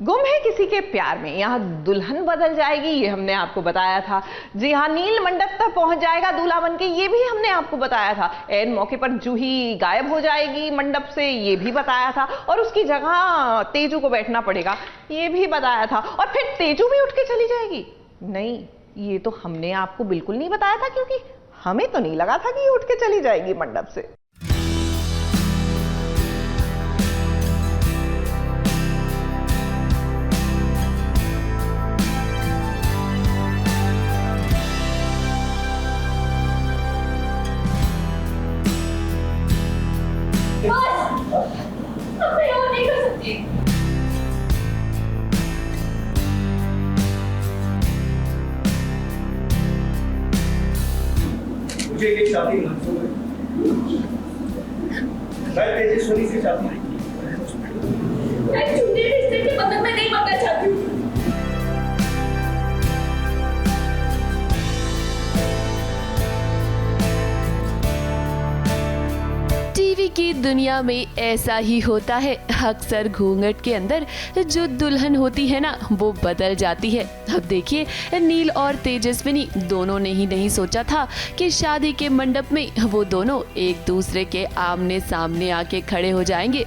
गुम है किसी के प्यार में, यहाँ दुल्हन बदल जाएगी ये हमने आपको बताया था। जी हाँ, नील मंडप तक पहुंच जाएगा दूल्हा बनके, ये भी हमने आपको बताया था। एन मौके पर जूही गायब हो जाएगी मंडप से, ये भी बताया था। और उसकी जगह तेजू को बैठना पड़ेगा, ये भी बताया था। और फिर तेजू भी उठ के चली जाएगी। नहीं, ये तो हमने आपको बिल्कुल नहीं बताया था, क्योंकि हमें तो नहीं लगा था कि ये उठ के चली जाएगी मंडप से। मुझे ये शादी मंजूर है। मैं तेजस्वनी से शादी मैं झूठे रिश्ते के बंधन में नहीं बनना चाहती हूँ। टीवी की दुनिया में ऐसा ही होता है। अक्सर घूंघट के अंदर जो दुल्हन होती है ना, वो बदल जाती है। अब देखिए, नील और तेजस्विनी दोनों ने ही नहीं सोचा था कि शादी के मंडप में वो दोनों एक दूसरे के आमने सामने आके खड़े हो जाएंगे।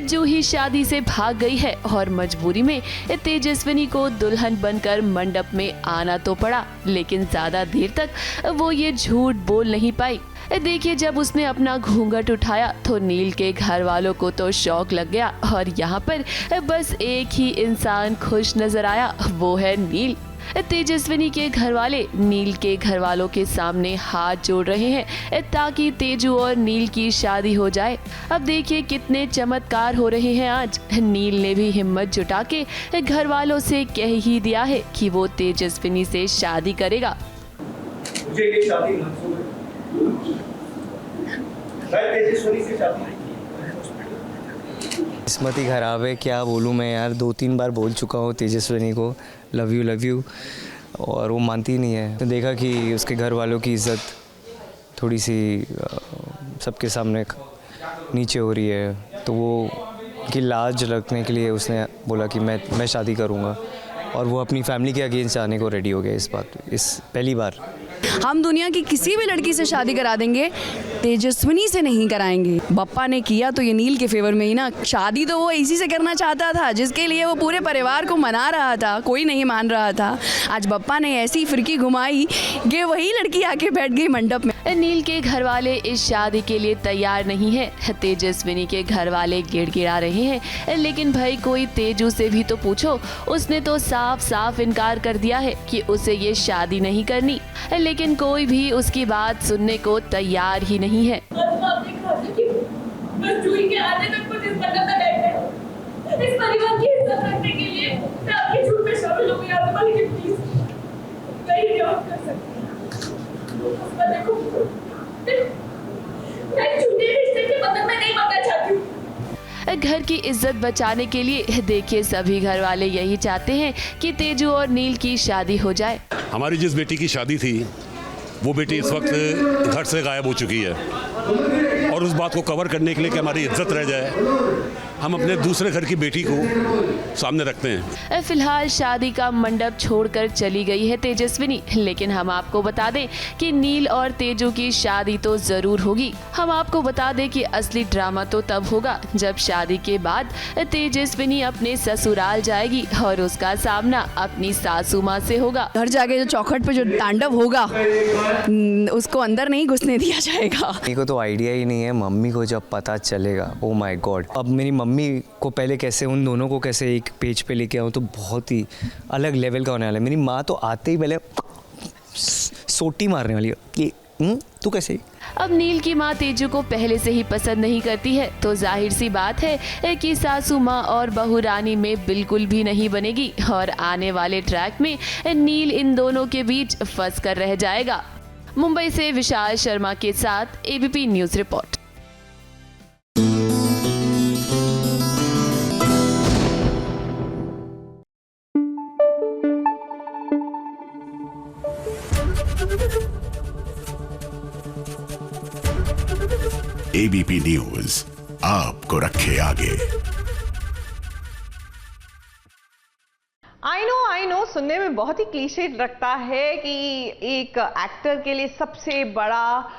जूही शादी से भाग गई है और मजबूरी में तेजस्विनी को दुल्हन बनकर मंडप में आना तो पड़ा, लेकिन ज्यादा देर तक वो ये झूठ बोल नहीं पाई। देखिए, जब उसने अपना घूंघट उठाया तो नील के घर वालों को तो शौक लग गया और यहाँ पर बस एक ही इंसान खुश नजर आया, वो है नील। तेजस्विनी के घर वाले नील के घर वालों के सामने हाथ जोड़ रहे हैं ताकि तेजू और नील की शादी हो जाए। अब देखिए कितने चमत्कार हो रहे हैं आज। नील ने भी हिम्मत जुटा के घर वालों से कह ही दिया है कि वो तेजस्विनी से शादी करेगा। मुझे ये शादी मंजूर है। मैं तेजस्वनी से शादी किस्मत ही खराब है, क्या बोलूँ मैं यार। 2-3 बार बोल चुका हूँ तेजस्विनी को लव यू, और वो मानती नहीं है। तो देखा कि उसके घर वालों की इज़्ज़त थोड़ी सी सबके सामने नीचे हो रही है, तो वो की लाज रखने के लिए उसने बोला कि मैं शादी करूँगा, और वो अपनी फैमिली के अगेंस्ट जाने को रेडी हो गया। इस पहली बार हम दुनिया की किसी भी लड़की से शादी करा देंगे, तेजस्विनी से नहीं कराएंगे। बप्पा ने किया तो ये नील के फेवर में ही ना। शादी तो वो इसी से करना चाहता था जिसके लिए वो पूरे परिवार को मना रहा था, कोई नहीं मान रहा था। आज बप्पा ने ऐसी फिरकी घुमाई कि वही लड़की आके बैठ गई मंडप में। नील के घर वाले इस शादी के लिए तैयार नहीं है। तेजस्विनी के घर वाले गिड़गिड़ा रहे हैं, लेकिन भाई कोई तेजू से भी तो पूछो, उसने तो साफ साफ इनकार कर दिया है कि उसे ये शादी नहीं करनी। लेकिन कोई भी उसकी बात सुनने को तैयार ही नहीं है। इस परिवार की इज्जत रखने के लिए मैं आपके झूठ में शामिल हो गई। आप वाली प्लीज नहीं कर सकती। देखो, मैं झूठे रिश्ते के बंधन में नहीं बनना चाहती हूँ। घर की इज्जत बचाने के लिए देखिए सभी घर वाले यही चाहते हैं कि तेजू और नील की शादी हो जाए। हमारी जिस बेटी की शादी थी वो बेटी इस वक्त घर से गायब हो चुकी है, और उस बात को कवर करने के लिए कि हमारी इज्जत रह जाए, हम अपने दूसरे घर की बेटी को सामने रखते हैं। फिलहाल शादी का मंडप छोड़कर चली गई है तेजस्विनी, लेकिन हम आपको बता दें कि नील और तेजू की शादी तो जरूर होगी। हम आपको बता दें कि असली ड्रामा तो तब होगा जब शादी के बाद तेजस्विनी अपने ससुराल जाएगी और उसका सामना अपनी सासू माँ से होगा। घर जाके जो चौखट पे जो तांडव होगा उसको अंदर नहीं घुसने दिया जाएगा। मेरे को तो आइडिया ही नहीं है मम्मी को जब पता चलेगा। ओ माय गॉड, अब मेरी मम्मी को पहले कैसे उन दोनों को कैसे एक पेज पे लेके आऊँ तो बहुत ही अलग लेवल का होने वाला है। मेरी माँ तो आते ही पहले सोटी मारने वाली है कि तू कैसे। अब नील की माँ तेजू को पहले से ही पसंद नहीं करती है, तो जाहिर सी बात है कि सासू माँ और बहू रानी में बिल्कुल भी नहीं बनेगी, और आने वाले ट्रैक में नील इन दोनों के बीच फंस कर रह जाएगा। मुंबई से विशाल शर्मा के साथ ABP news report. ABP news आपको रखे आगे। आई नो सुनने में बहुत ही क्लीशे लगता है कि एक एक्टर के लिए सबसे बड़ा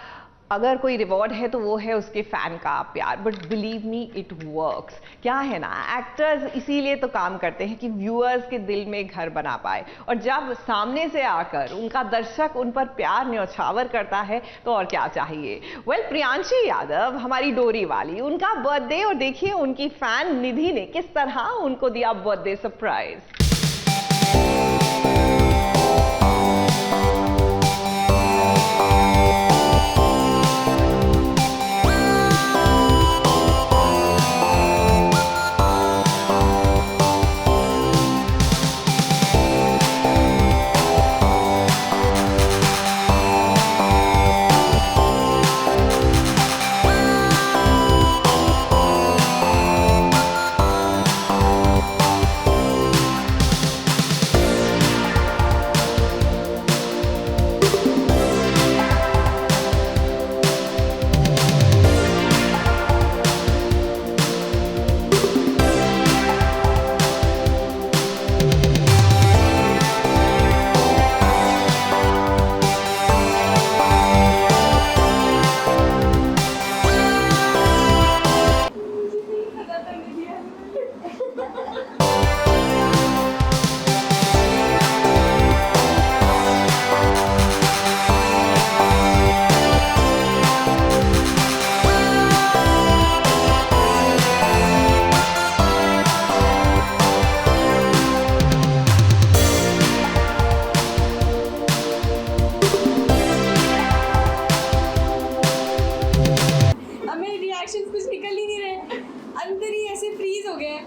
अगर कोई रिवॉर्ड है तो वो है उसके फैन का प्यार, but believe me it works. क्या है ना, एक्टर्स इसीलिए तो काम करते हैं कि व्यूअर्स के दिल में घर बना पाए, और जब सामने से आकर उनका दर्शक उन पर प्यार न्यौछावर करता है तो और क्या चाहिए। वेल, प्रियांशी यादव हमारी डोरी वाली, उनका बर्थडे, और देखिए उनकी फैन निधि ने किस तरह उनको दिया बर्थडे सरप्राइज। कुछ निकल ही नहीं रहे, अंदर ही ऐसे फ्रीज हो गए।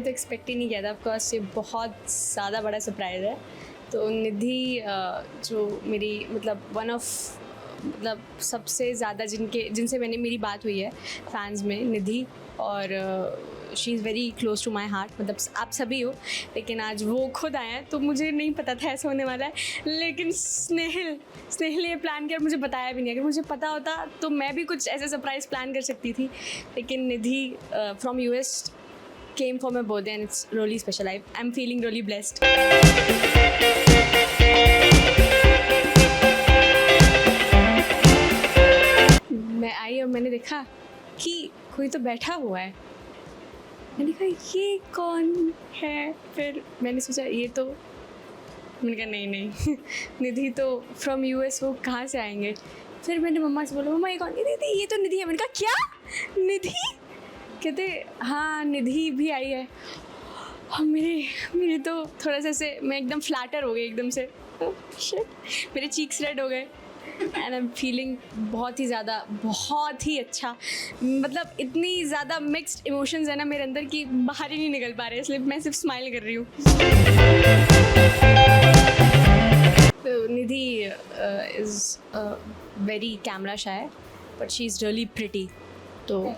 एक्सपेक्ट ही नहीं किया था। ऑफकोर्स ये बहुत ज़्यादा बड़ा सरप्राइज़ है। तो निधि जो मेरी वन ऑफ सबसे ज़्यादा जिनसे मेरी बात हुई है फैंस में, निधि, और she is very close to my heart. आप सभी हो, लेकिन आज वो खुद आए हैं तो मुझे नहीं पता था ऐसा होने वाला है। लेकिन स्नेहिल ये प्लान कर मुझे बताया भी नहीं। अगर मुझे पता होता तो मैं भी कुछ ऐसे सरप्राइज़ प्लान कर सकती थी। लेकिन निधि from US came for my birthday and it's really special. I'm feeling really blessed. मैं आई और मैंने देखा कि कोई तो बैठा हुआ है। मैंने कहा ये कौन है? फिर मैंने सोचा ये तो, मैंने कहा नहीं निधि तो फ्रॉम US, वो कहाँ से आएंगे? फिर मैंने मम्मा से बोला, मम्मा ये कौन? ये तो निधि है। मैंने कहा क्या निधि? कहते हाँ निधि भी आई है। और मेरे तो थोड़ा सा ऐसे, मैं एकदम फ्लैटर हो गई एकदम से। मेरे चीक्स रेड हो गए एंड आई एम फीलिंग बहुत ही अच्छा। इतनी ज़्यादा मिक्स्ड इमोशंस है ना मेरे अंदर कि बाहर ही नहीं निकल पा रहे, इसलिए मैं सिर्फ स्माइल कर रही हूँ। तो Nidhi is very camera shy but she is really pretty. तो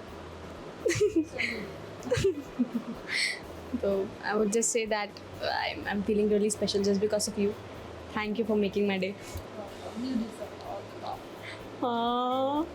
So I would just say that I'm feeling really special just because of you. Thank you for making my day. You deserve all the love.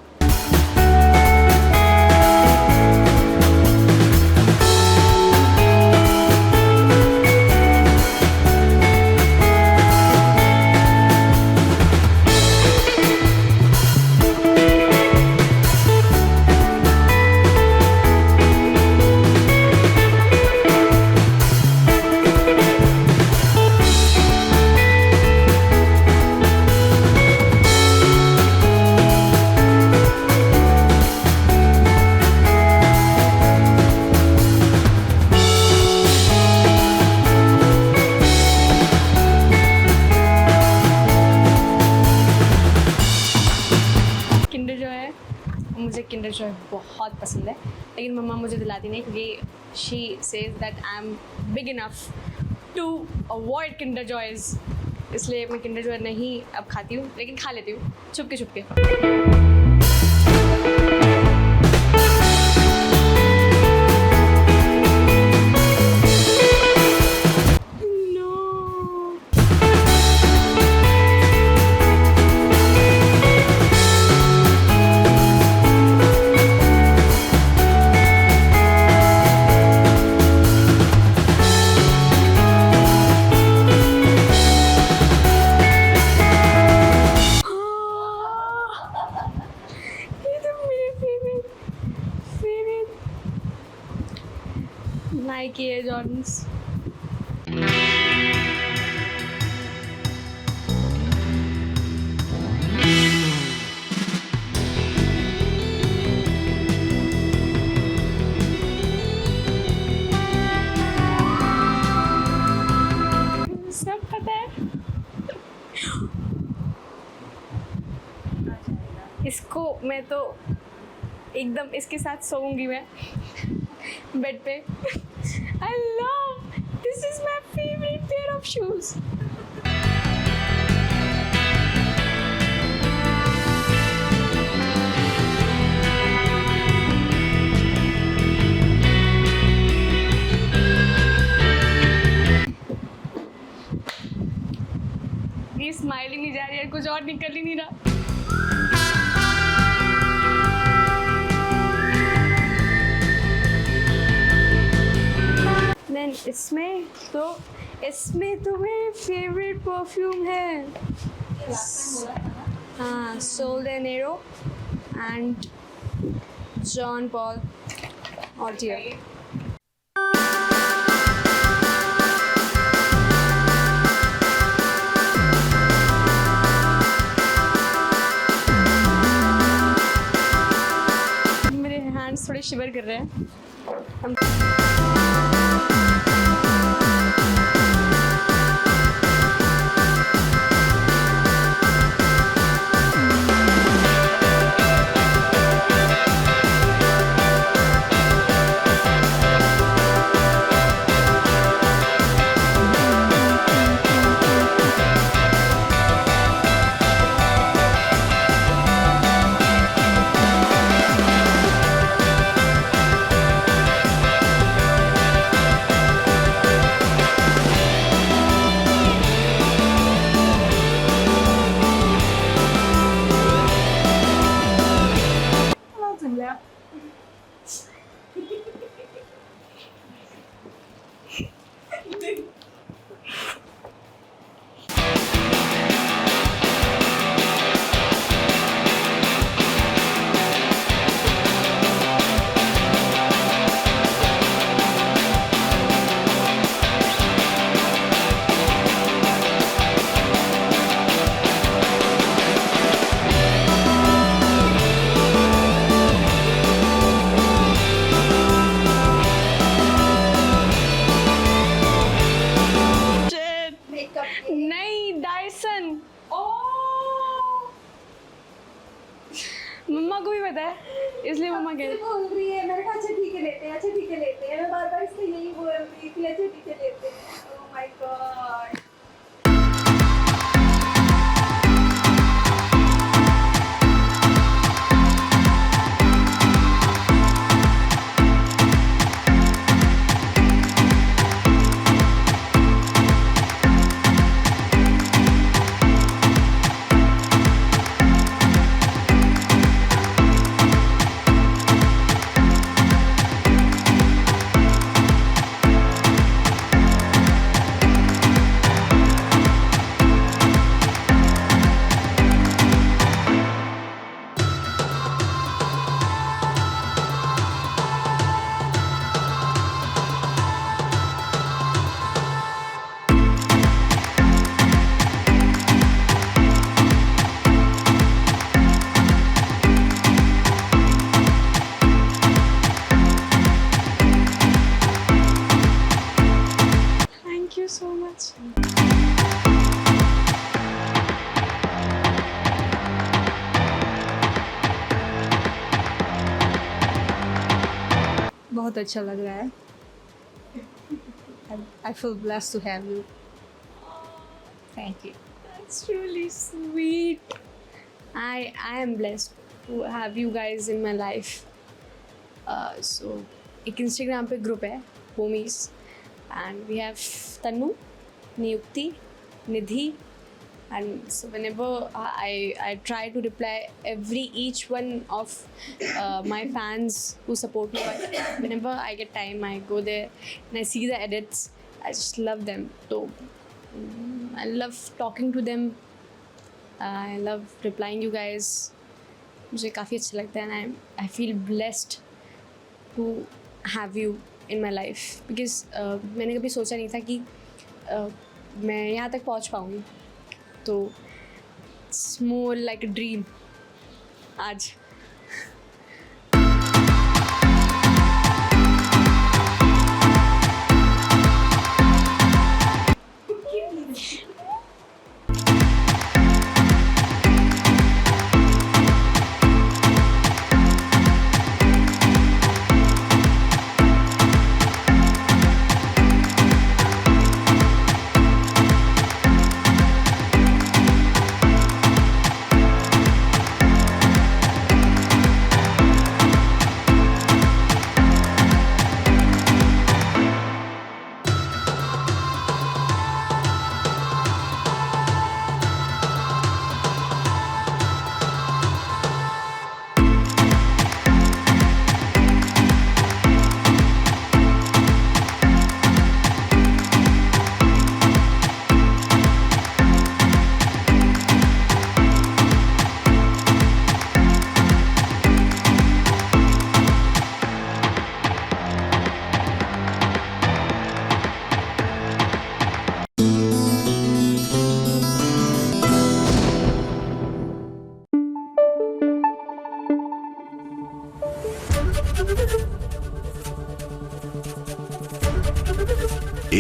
मुझे Kinder Joy बहुत पसंद है, लेकिन मम्मा मुझे दिलाती नहीं क्योंकि she says that I am big enough to avoid Kinder Joys, इसलिए मैं किंडर जॉय नहीं अब खाती हूँ, लेकिन खा लेती हूँ छुपके छुपके। Nike Air Jordans. सब पता है। इसको मैं तो एकदम इसके साथ सोऊंगी मैं बेड पे। I love, this is my favorite pair of shoes. ये स्माइल ही नहीं जा रही है, कुछ और निकल ही नहीं रहा। इसमें तो मेरी फेवरेट परफ्यूम है, हाँ, Sol de Janeiro and Jean Paul Gaultier. मेरे हैंड्स थोड़े शिवर कर रहे हैं। मम्मा को भी पता है, इसलिए मम्मा कह बोल रही है। मैंने कहा अच्छा ठीक है लेते हैं, अच्छा ठीक है लेते हैं। मैं बार-बार इसको यही बोल रही थी, अच्छा ठीक है लेते हैं। Oh my God. बहुत अच्छा लग रहा है. I feel blessed to have you. Thank you. That's really sweet. I am blessed to have you guys in my life. So एक Instagram पे group है homies and we have Tanu, Niyukti, Nidhi, and so whenever I try to reply each one of my fans who support me, but whenever I get time I go there and I see the edits. I just love them. So I love talking to them. I love replying you guys. मुझे काफ़ी अच्छा लगता है and I feel blessed to have you in my life because मैंने कभी सोचा नहीं था कि मैं यहाँ तक पहुँच पाऊँगी. तो it's more like a dream आज.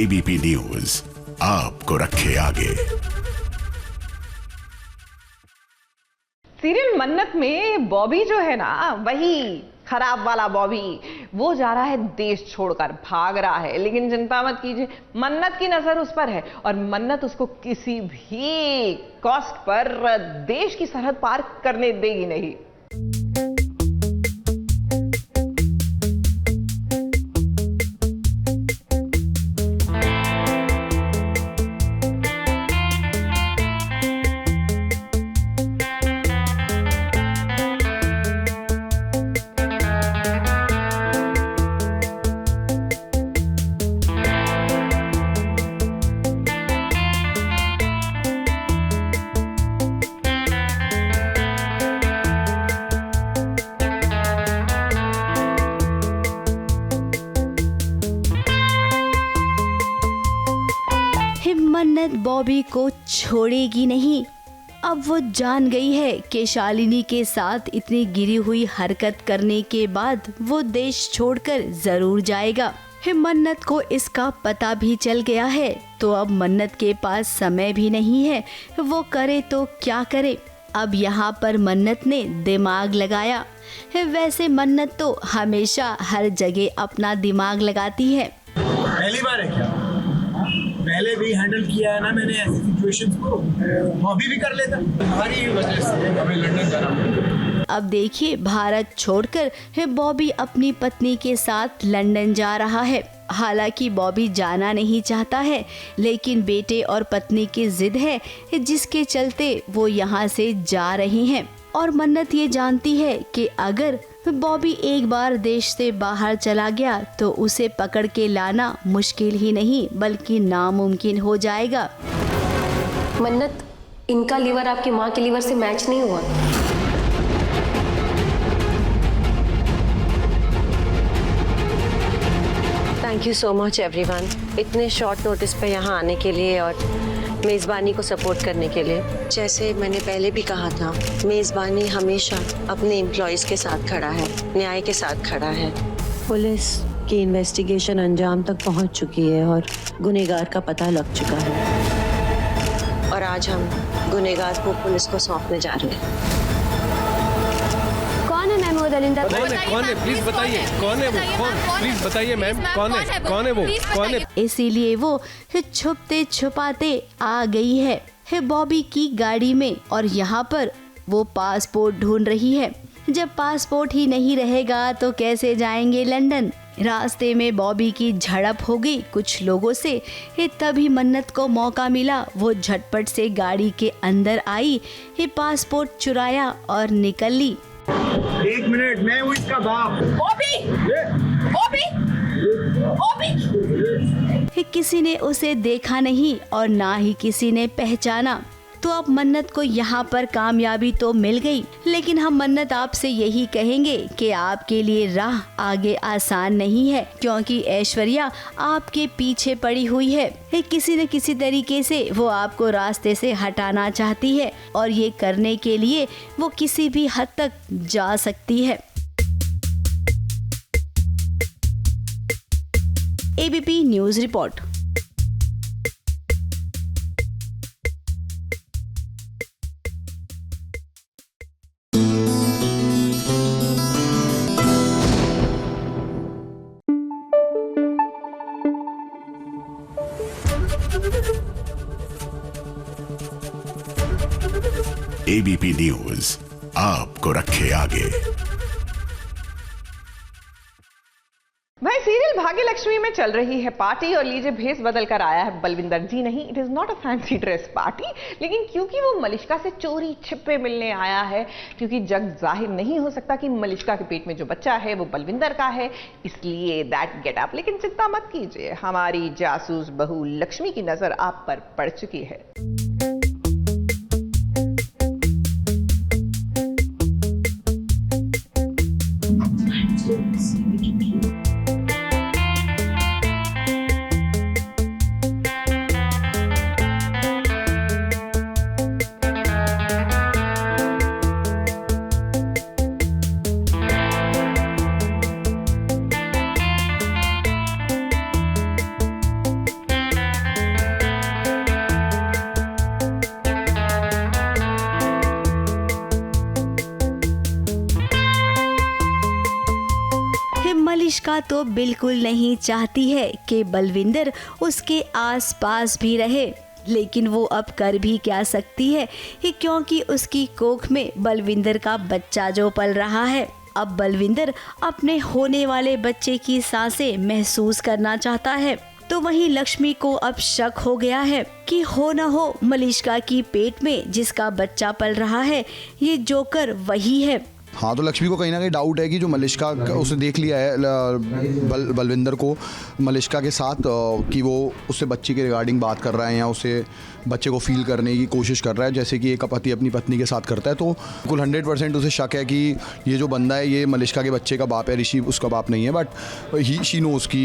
ABP न्यूज आपको रखे आगे. सीरियल मन्नत में बॉबी जो है ना, वही खराब वाला बॉबी, वो जा रहा है देश छोड़कर, भाग रहा है. लेकिन चिंता मत कीजिए, मन्नत की नजर उस पर है और मन्नत उसको किसी भी कॉस्ट पर देश की सरहद पार करने देगी नहीं. मन्नत बॉबी को छोड़ेगी नहीं. अब वो जान गई है कि शालिनी के साथ इतनी गिरी हुई हरकत करने के बाद वो देश छोड़कर जरूर जाएगा. मन्नत को इसका पता भी चल गया है, तो अब मन्नत के पास समय भी नहीं है. वो करे तो क्या करे. अब यहाँ पर मन्नत ने दिमाग लगाया. वैसे मन्नत तो हमेशा हर जगह अपना दिमाग लगाती है. पहली बार है क्या? पहले भी हैंडल किया है ना मैंने ऐसी सिचुएशंस को. अभी भी कर लेता. हमारी वजह से हमें लंदन जाना. अब देखिए, भारत छोड़कर बॉबी अपनी पत्नी के साथ लंदन जा रहा है. हालांकि बॉबी जाना नहीं चाहता है, लेकिन बेटे और पत्नी की जिद है, जिसके चलते वो यहाँ से जा रही हैं. और मन्नत ये जानती है कि अगर बॉबी एक बार देश से बाहर चला गया तो उसे पकड़ के लाना मुश्किल ही नहीं बल्कि नामुमकिन हो जाएगा. मन्नत, इनका लीवर आपकी माँ के लीवर से मैच नहीं हुआ. Thank you so much everyone, इतने शॉर्ट नोटिस पे यहाँ आने के लिए और मेज़बानी को सपोर्ट करने के लिए. जैसे मैंने पहले भी कहा था, मेज़बानी हमेशा अपने एम्प्लॉयज़ के साथ खड़ा है, न्याय के साथ खड़ा है. पुलिस की इन्वेस्टिगेशन अंजाम तक पहुंच चुकी है और गुनहगार का पता लग चुका है और आज हम गुनहगार को पुलिस को सौंपने जा रहे हैं. कौन है महमूद बेलिंदा? कौन है प्लीज बताइए, कौन है वो? कौन, प्लीज बताइए मैम, कौन है वो? कौन है? इसीलिए वो छुपते छुपाते आ गई है बॉबी की गाड़ी में और यहाँ पर वो पासपोर्ट ढूंढ रही है। जब पासपोर्ट ही नहीं रहेगा तो कैसे जाएंगे लंदन। रास्ते में बॉबी की झड़प हो गई कुछ लोगों से। तभी मन्नत को मौका मिला, वो झटपट से गाड़ी के अंदर आई, पासपोर्ट चुराया और निकल ली। 1 मिनट, मैं हूँ इसका बाप। बॉबी! बॉबी! बॉबी! किसी ने उसे देखा नहीं और ना ही किसी ने पहचाना। तो अब मन्नत को यहाँ पर कामयाबी तो मिल गई, लेकिन हम मन्नत आपसे यही कहेंगे कि आपके लिए राह आगे आसान नहीं है, क्योंकि ऐश्वर्या आपके पीछे पड़ी हुई है। किसी न किसी तरीके से वो आपको रास्ते से हटाना चाहती है और ये करने के लिए वो किसी भी हद तक जा सकती है। ABP news report. ABP news आपको रखे आगे। भाई सीरियल भाग्यलक्ष्मी में चल रही है पार्टी और लीजिए भेस बदल कर आया है बलविंदर। जी नहीं, it is not a fancy dress party, लेकिन क्योंकि वो मलिष्का से चोरी छिपे मिलने आया है, क्योंकि जग जाहिर नहीं हो सकता कि मलिष्का के पेट में जो बच्चा है वो बलविंदर का है, इसलिए दैट गेट अप। लेकिन चिंता मत कीजिए, हमारी जासूस बहू लक्ष्मी की नजर आप पर पड़ चुकी है। मलिष्का तो बिल्कुल नहीं चाहती है कि बलविंदर उसके आसपास भी रहे, लेकिन वो अब कर भी क्या सकती है, क्योंकि उसकी कोख में बलविंदर का बच्चा जो पल रहा है। अब बलविंदर अपने होने वाले बच्चे की सांसें महसूस करना चाहता है। तो वहीं लक्ष्मी को अब शक हो गया है कि हो न हो मलिष्का की पेट में जिसका बच्चा पल रहा है ये जोकर वही है। हाँ, तो लक्ष्मी को कहीं ना कहीं डाउट है कि जो मलिष्का उसने देख लिया है बलविंदर को मलिष्का के साथ कि वो उससे बच्चे के रिगार्डिंग बात कर रहा है या उसे बच्चे को फील करने की कोशिश कर रहा है, जैसे कि एक पति अपनी पत्नी के साथ करता है। तो कुल 100% उसे शक है कि ये जो बंदा है ये मलिष्का के बच्चे का बाप है, ऋषि उसका बाप नहीं है, बट शी नोज कि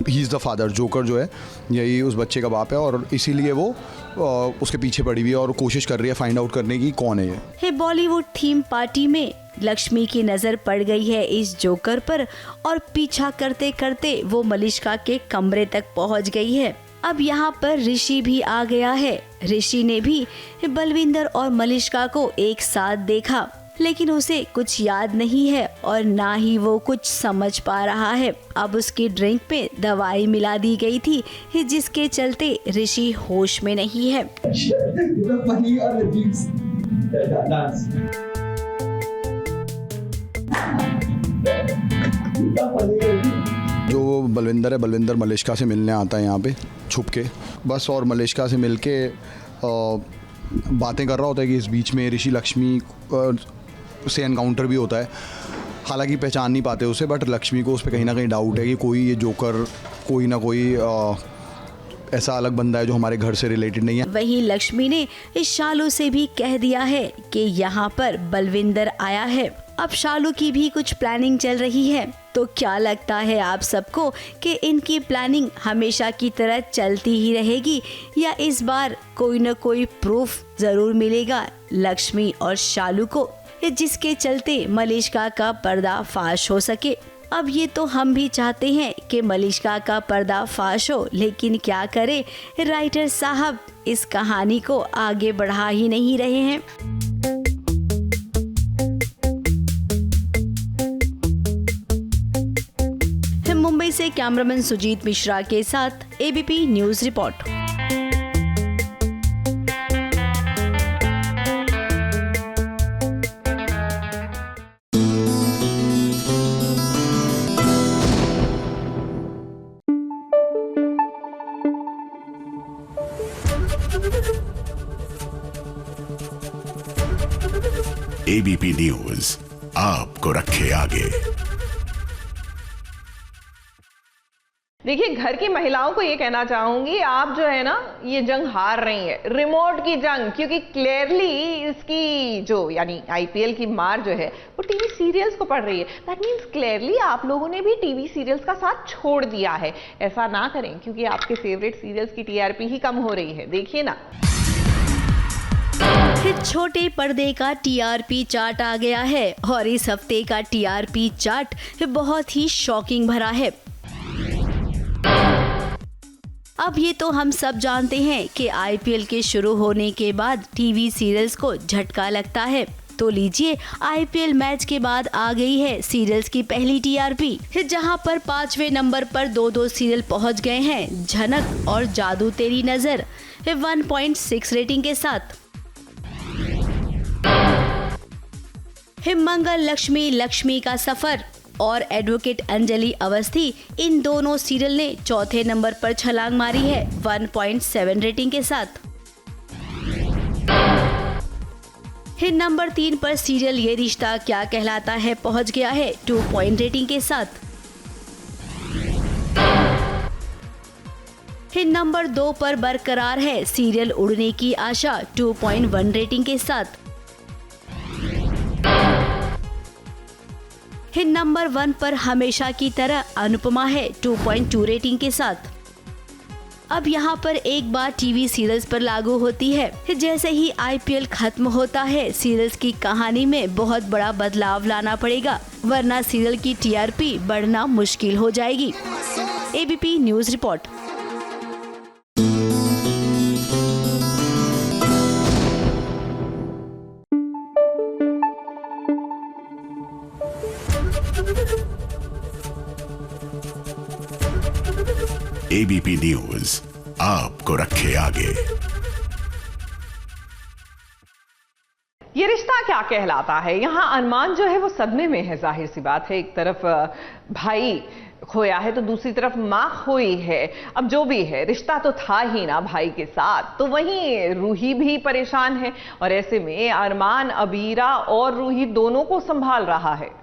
he is the father. Joker जो है यही उस बच्चे का बाप है और इसीलिए वो उसके पीछे पड़ी हुई है और कोशिश कर रही है फाइंड आउट करने की कौन है ये। बॉलीवुड थीम पार्टी में लक्ष्मी की नजर पड़ गई है इस जोकर पर और पीछा करते करते वो मलिष्का के कमरे तक पहुंच गई है। अब यहाँ पर ऋषि भी आ गया है। ऋषि ने भी बलविंदर और मलिष्का को एक साथ देखा, लेकिन उसे कुछ याद नहीं है और ना ही वो कुछ समझ पा रहा है। अब उसकी ड्रिंक पे दवाई मिला दी गई थी, जिसके चलते ऋषि होश में नहीं है। जो बलविंदर है, बलविंदर मलिष्का से मिलने आता है यहाँ पे छुप के बस, और मलिष्का से मिलके बातें कर रहा होता है कि इस बीच में ऋषि लक्ष्मी से एनकाउंटर भी होता है। हालांकि पहचान नहीं पाते उसे, बट लक्ष्मी को उस पर कहीं ना कहीं डाउट है कि कोई ये जोकर कोई ना कोई ऐसा अलग बंदा है जो हमारे घर से रिलेटेड नहीं है। वहीं लक्ष्मी ने इस शालू से भी कह दिया है कि यहाँ पर बलविंदर आया है। अब शालू की भी कुछ प्लानिंग चल रही है। तो क्या लगता है आप सबको कि इनकी प्लानिंग हमेशा की तरह चलती ही रहेगी या इस बार कोई न कोई प्रूफ जरूर मिलेगा लक्ष्मी और शालू को, जिसके चलते मलिष्का का पर्दा फाश हो सके। अब ये तो हम भी चाहते हैं कि मलिष्का का पर्दा फाश हो, लेकिन क्या करे, राइटर साहब इस कहानी को आगे बढ़ा ही नहीं रहे हैं। मुंबई से कैमरामैन सुजीत मिश्रा के साथ ABP news report. ABP news आपको रखे आगे। देखिए, घर की महिलाओं को ये कहना चाहूंगी, आप जो है ना ये जंग हार रही है, रिमोट की जंग, क्योंकि क्लियरली इसकी जो यानी आईपीएल की मार जो है वो टीवी सीरियल्स को पड़ रही है। दैट मीन्स क्लियरली आप लोगों ने भी टीवी सीरियल्स का साथ छोड़ दिया है। ऐसा ना करें, क्योंकि आपके फेवरेट सीरियल्स की टीआरपी ही कम हो रही है। देखिए ना, फिर छोटे पर्दे का टीआरपी चार्ट आ गया है और इस हफ्ते का टीआरपी चार्ट बहुत ही शॉकिंग भरा है। अब ये तो हम सब जानते हैं कि आईपीएल के शुरू होने के बाद टीवी सीरियल्स को झटका लगता है। तो लीजिए, आईपीएल मैच के बाद आ गई है सीरियल्स की पहली टीआरपी, जहां पर 5वें नंबर पर दो सीरियल पहुंच गए हैं। झनक और जादू तेरी नजर 1.6 रेटिंग के साथ। मंगल लक्ष्मी, लक्ष्मी का सफर और एडवोकेट अंजलि अवस्थी, इन दोनों सीरियल ने चौथे नंबर पर छलांग मारी है 1.7 रेटिंग के साथ। नंबर 3 पर सीरियल ये रिश्ता क्या कहलाता है पहुंच गया है 2 पॉइंट रेटिंग के साथ। नंबर 2 पर बरकरार है सीरियल उड़ने की आशा 2.1 रेटिंग के साथ। नंबर 1 पर हमेशा की तरह अनुपमा है 2.2 रेटिंग के साथ। अब यहाँ पर एक बात टीवी सीरियल्स पर लागू होती है, जैसे ही आईपीएल खत्म होता है सीरियल्स की कहानी में बहुत बड़ा बदलाव लाना पड़ेगा, वरना सीरियल की टीआरपी बढ़ना मुश्किल हो जाएगी। ABP news report. ABP news आपको रखे आगे। ये रिश्ता क्या कहलाता है? यहाँ अरमान जो है वो सदमे में है, जाहिर सी बात है। एक तरफ भाई खोया है तो दूसरी तरफ माँ खोई है। अब जो भी है, रिश्ता तो था ही ना भाई के साथ, तो वहीं रूही भी परेशान है और ऐसे में अरमान अबीरा और रूही दोनों को संभाल रहा है।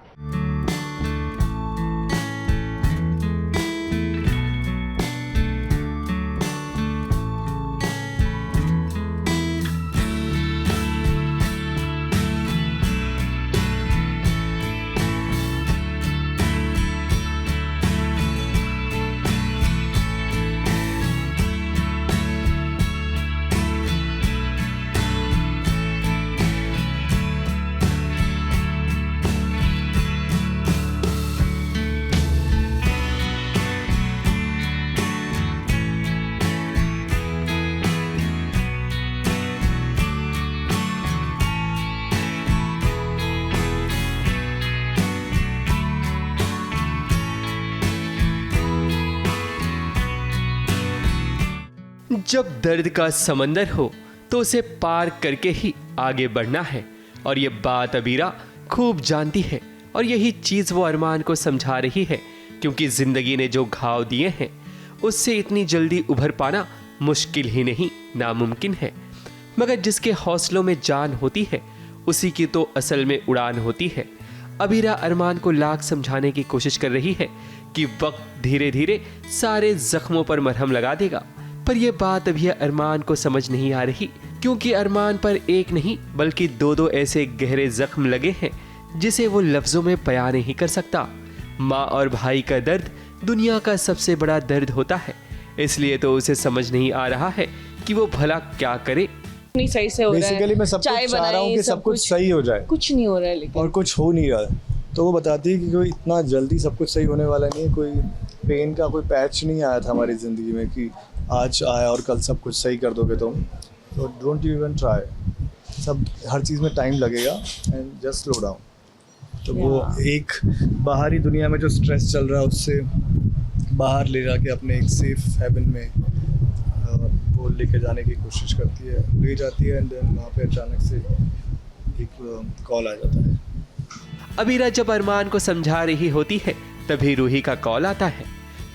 जब दर्द का समंदर हो तो उसे पार करके ही आगे बढ़ना है, और ये बात अबीरा खूब जानती है और यही चीज़ वो अरमान को समझा रही है, क्योंकि ज़िंदगी ने जो घाव दिए हैं उससे इतनी जल्दी उभर पाना मुश्किल ही नहीं, नामुमकिन है। मगर जिसके हौसलों में जान होती है उसी की तो असल में उड़ान होती है। अबीरा अरमान को लाख समझाने की कोशिश कर रही है कि वक्त धीरे धीरे सारे जख्मों पर मरहम लगा देगा, पर यह बात अभी अरमान को समझ नहीं आ रही, क्योंकि अरमान पर एक नहीं बल्कि दो ऐसे गहरे जख्म लगे हैं जिसे वो लफ्जों में बयां नहीं कर सकता। माँ और भाई का दर्द दुनिया का सबसे बड़ा दर्द होता है, इसलिए तो उसे समझ नहीं आ रहा है कि वो भला क्या करे। नहीं सही से हो रहा है। बेसिकली मैं सब कुछ चाह रहा हूँ कि सब कुछ सही हो जाए, कुछ नहीं हो रहा है लेकिन, और कुछ हो नहीं रहा है। तो वो बताती है कि कोई इतना जल्दी सब कुछ सही होने वाला नहीं है, कोई पेन का कोई पैच नहीं आया था हमारी ज़िंदगी में कि आज आया और कल सब कुछ सही कर दोगे तुम। तो डोंट यू इवन ट्राई, सब हर चीज़ में टाइम लगेगा एंड जस्ट स्लो डाउन। तो वो एक बाहरी दुनिया में जो स्ट्रेस चल रहा है उससे बाहर ले जाके अपने एक सेफ हेवन में वो लेके जाने की कोशिश करती है, ले जाती है, एंड देन वहाँ पे अचानक से एक कॉल आ जाता है। अबीरा जब अरमान को समझा रही होती है तभी रूही का कॉल आता है।